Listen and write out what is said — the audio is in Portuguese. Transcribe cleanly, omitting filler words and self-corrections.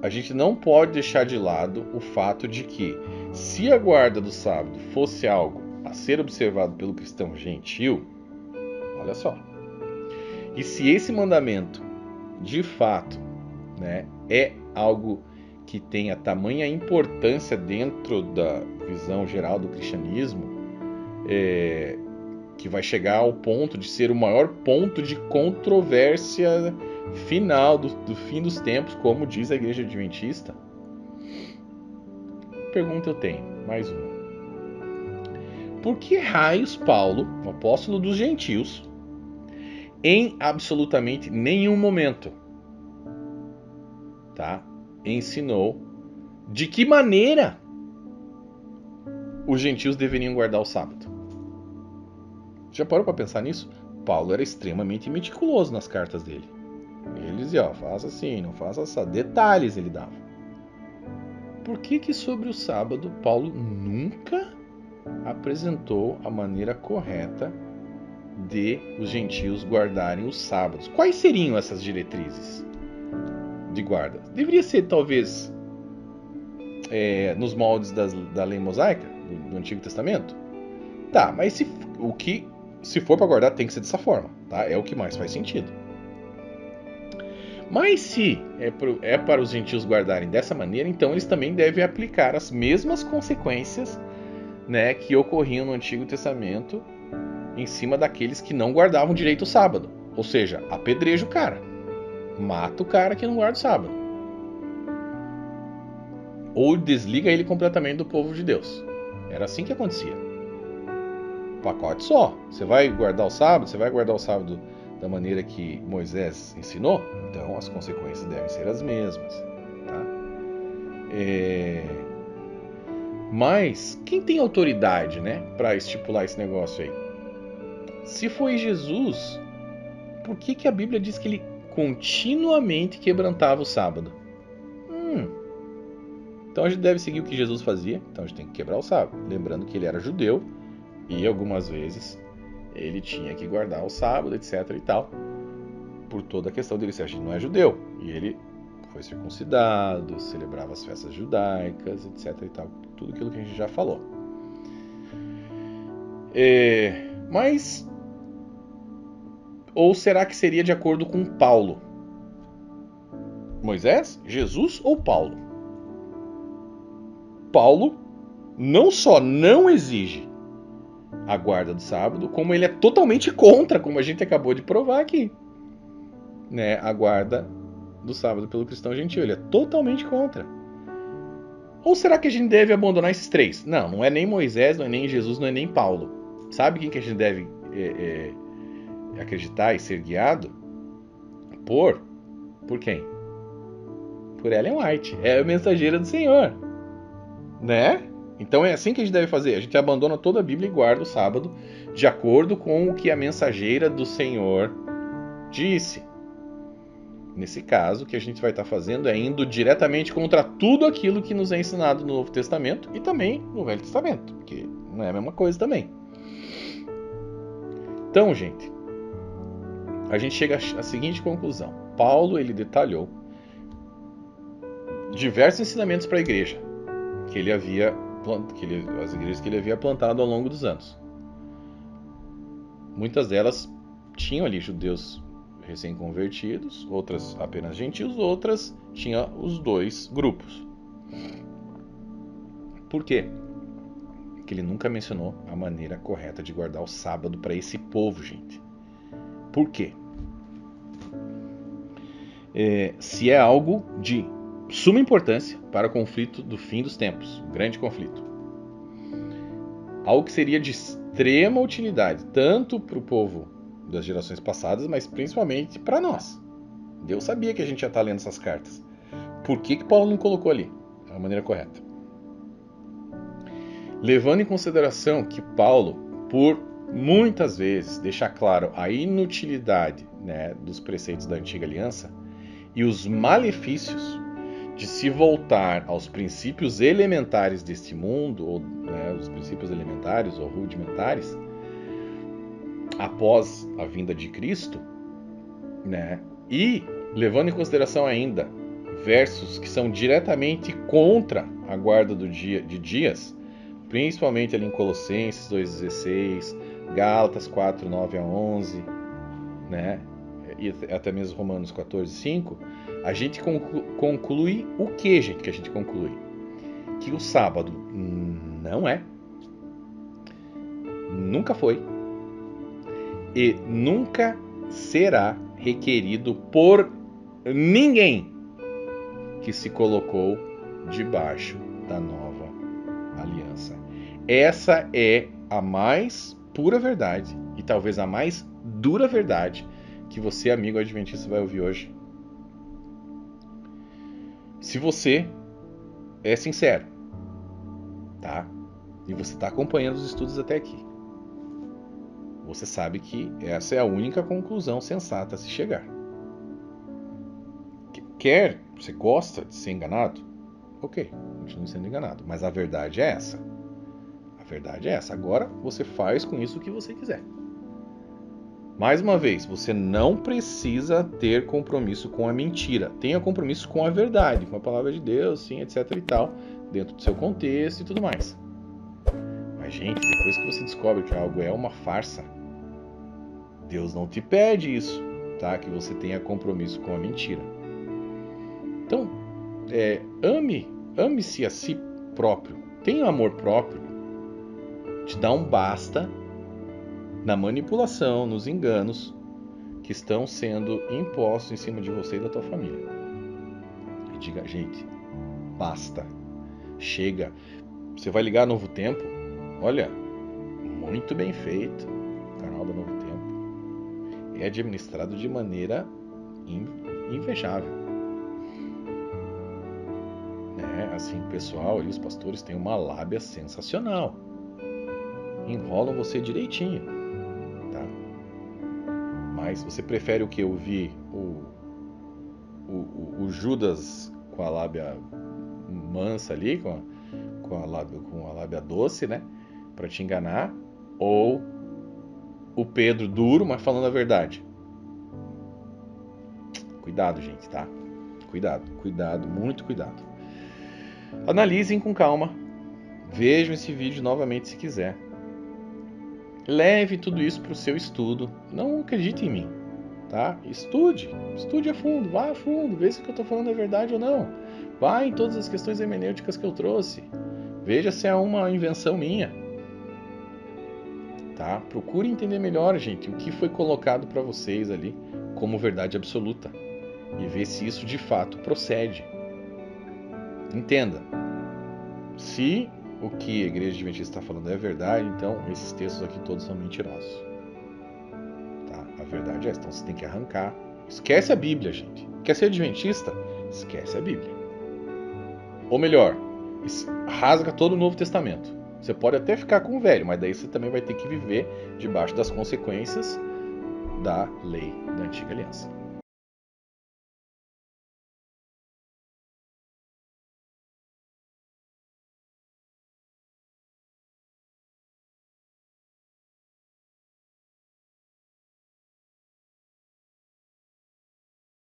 A gente não pode deixar de lado o fato de que, se a guarda do sábado fosse algo a ser observado pelo cristão gentil, olha só, e se esse mandamento, de fato, né, é algo que tenha tamanha importância dentro da visão geral do cristianismo, que vai chegar ao ponto de ser o maior ponto de controvérsia final do fim dos tempos, como diz a Igreja Adventista. Pergunta eu tenho, mais uma. Por que raios Paulo, o apóstolo dos gentios, em absolutamente nenhum momento, tá, ensinou de que maneira os gentios deveriam guardar o sábado? Já parou para pensar nisso? Paulo era extremamente meticuloso nas cartas dele. Ele dizia, ó, faça assim, não faça assim. Detalhes ele dava. Por que sobre o sábado Paulo nunca apresentou a maneira correta de os gentios guardarem os sábados? Quais seriam essas diretrizes de guarda? Deveria ser, talvez, nos moldes da lei mosaica, do Antigo Testamento? Tá, mas se for para guardar, tem que ser dessa forma, tá? É o que mais faz sentido. Mas se é para os gentios guardarem dessa maneira, então eles também devem aplicar as mesmas consequências, né, que ocorriam no Antigo Testamento em cima daqueles que não guardavam direito o sábado. Ou seja, apedreja o cara. Mata o cara que não guarda o sábado. Ou desliga ele completamente do povo de Deus. Era assim que acontecia. Pacote só. Você vai guardar o sábado? Você vai guardar o sábado da maneira que Moisés ensinou? Então as consequências devem ser as mesmas. Tá? Mas quem tem autoridade, né, para estipular esse negócio aí? Se foi Jesus, por que a Bíblia diz que ele continuamente quebrantava o sábado? Então a gente deve seguir o que Jesus fazia. Então a gente tem que quebrar o sábado. Lembrando que ele era judeu e algumas vezes ele tinha que guardar o sábado, etc. e tal. Por toda a questão dele ser, a gente não é judeu. E ele foi circuncidado, celebrava as festas judaicas, etc. e tal. Tudo aquilo que a gente já falou. Mas... ou será que seria de acordo com Paulo? Moisés, Jesus ou Paulo? Paulo não só não exige a guarda do sábado, como ele é totalmente contra, como a gente acabou de provar aqui, né, a guarda do sábado pelo cristão gentil. Ele é totalmente contra. Ou será que a gente deve abandonar esses três? Não, não é nem Moisés, não é nem Jesus, não é nem Paulo. Sabe quem que a gente deve acreditar e ser guiado? Por quem? Por Ellen White. É a mensageira do Senhor, né? Então é assim que a gente deve fazer. A gente abandona toda a Bíblia e guarda o sábado de acordo com o que a mensageira do Senhor disse. Nesse caso, o que a gente vai estar fazendo é indo diretamente contra tudo aquilo que nos é ensinado no Novo Testamento e também no Velho Testamento, porque não é a mesma coisa também. Então, gente, a gente chega à seguinte conclusão. Paulo, ele detalhou diversos ensinamentos para a igreja que ele havia as igrejas que ele havia plantado ao longo dos anos. Muitas delas tinham ali judeus recém-convertidos, outras apenas gentios, outras tinham os dois grupos. Por quê? Porque ele nunca mencionou a maneira correta de guardar o sábado para esse povo, gente. Por quê? Se é algo de suma importância para o conflito do fim dos tempos, um grande conflito. Algo que seria de extrema utilidade, tanto para o povo das gerações passadas, mas principalmente para nós. Deus sabia que a gente ia estar lendo essas cartas. Por que Paulo não colocou ali a maneira correta? Levando em consideração que Paulo, por muitas vezes, deixa claro a inutilidade, né, dos preceitos da antiga aliança e os malefícios de se voltar aos princípios elementares deste mundo, ou, né, os princípios elementares ou rudimentares, após a vinda de Cristo, né, E, levando em consideração ainda versos que são diretamente contra a guarda de dias, principalmente ali em Colossenses 2,16, Gálatas 4, 9 a 11, né? E até mesmo Romanos 14, 5, a gente conclui o que, gente? Que a gente conclui? Que o sábado não é, nunca foi e nunca será requerido por ninguém que se colocou debaixo da nova aliança. Essa é a mais pura verdade e talvez a mais dura verdade que você, amigo adventista, vai ouvir hoje. Se você é sincero, tá? E você está acompanhando os estudos até aqui, você sabe que essa é a única conclusão sensata a se chegar. Você gosta de ser enganado? Ok, continue sendo enganado. Mas a verdade é essa. A verdade é essa. Agora você faz com isso o que você quiser. Mais uma vez, você não precisa ter compromisso com a mentira. Tenha compromisso com a verdade, com a palavra de Deus, sim, etc e tal, dentro do seu contexto e tudo mais. Mas, gente, depois que você descobre que algo é uma farsa, Deus não te pede isso, tá? Que você tenha compromisso com a mentira. Então, ame-se a si próprio. Tenha amor próprio. Te dá um basta na manipulação, nos enganos que estão sendo impostos em cima de você e da tua família. E diga, gente, basta. Chega. Você vai ligar Novo Tempo? Olha, muito bem feito. O canal da Novo Tempo é administrado de maneira invejável. Assim, o pessoal e os pastores têm uma lábia sensacional. Enrolam você direitinho, tá? Mas você prefere o que? Ouvir o Judas com a lábia mansa ali, com a lábia doce, né? Pra te enganar, ou o Pedro duro, mas falando a verdade? Cuidado, gente, tá? Cuidado, muito cuidado. Analisem com calma. Vejam esse vídeo novamente se quiser. Leve tudo isso para o seu estudo. Não acredite em mim, tá? Estude a fundo, vá a fundo, veja se o que eu estou falando é verdade ou não. Vá em todas as questões hermenêuticas que eu trouxe. Veja se é uma invenção minha, tá? Procure entender melhor, gente, o que foi colocado para vocês ali como verdade absoluta e ver se isso de fato procede. Entenda, se o que a Igreja Adventista está falando é verdade, então esses textos aqui todos são mentirosos. Tá? A verdade é essa, então você tem que arrancar. Esquece a Bíblia, gente. Quer ser adventista? Esquece a Bíblia. Ou melhor, rasga todo o Novo Testamento. Você pode até ficar com o velho, mas daí você também vai ter que viver debaixo das consequências da lei da Antiga Aliança.